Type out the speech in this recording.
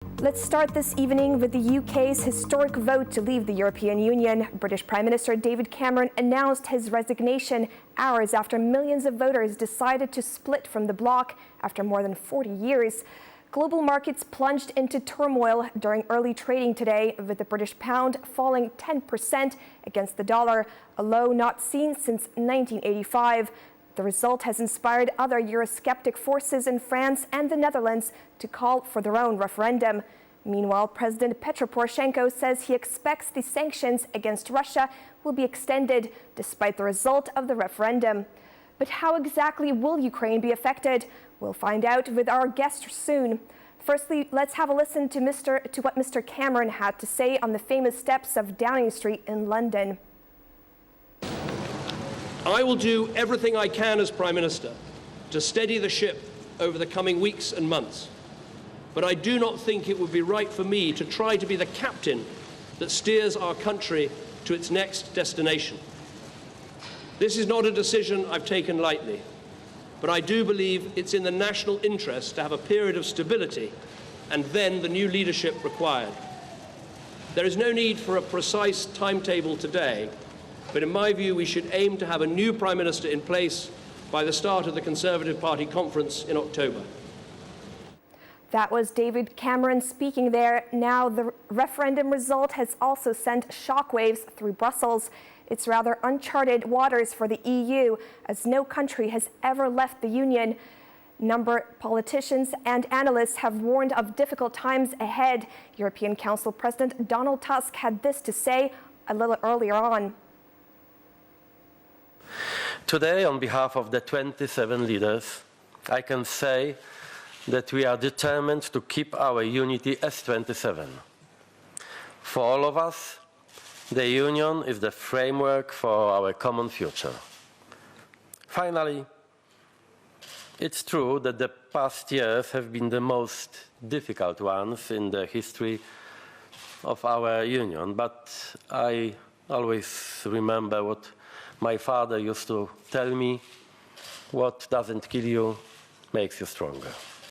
Let's start this evening with the UK's historic vote to leave the European Union. British Prime Minister David Cameron announced his resignation hours after millions of voters decided to split from the bloc after more than 40 years. Global markets plunged into turmoil during early trading today, with the British pound falling 10% against the dollar, a low not seen since 1985. The result has inspired other Eurosceptic forces in France and the Netherlands to call for their own referendum. Meanwhile, President Petro Poroshenko says he expects the sanctions against Russia will be extended despite the result of the referendum. But how exactly will Ukraine be affected? We'll find out with our guest soon. Firstly, let's have a listen to what Mr. Cameron had to say on the famous steps of Downing Street in London. I will do everything I can as Prime Minister to steady the ship over the coming weeks and months. But I do not think it would be right for me to try to be the captain that steers our country to its next destination. This is not a decision I've taken lightly, but I do believe it's in the national interest to have a period of stability and then the new leadership required. There is no need for a precise timetable today, but in my view, we should aim to have a new Prime Minister in place by the start of the Conservative Party conference in October. That was David Cameron speaking there. Now, the referendum result has also sent shockwaves through Brussels. It's rather uncharted waters for the EU, as no country has ever left the Union. Politicians and analysts have warned of difficult times ahead. European Council President Donald Tusk had this to say a little earlier on. Today, on behalf of the 27 leaders, I can say that we are determined to keep our unity as 27. For all of us, the Union is the framework for our common future. Finally, it's true that the past years have been the most difficult ones in the history of our Union, but I always remember what my father used to tell me: what doesn't kill you makes you stronger.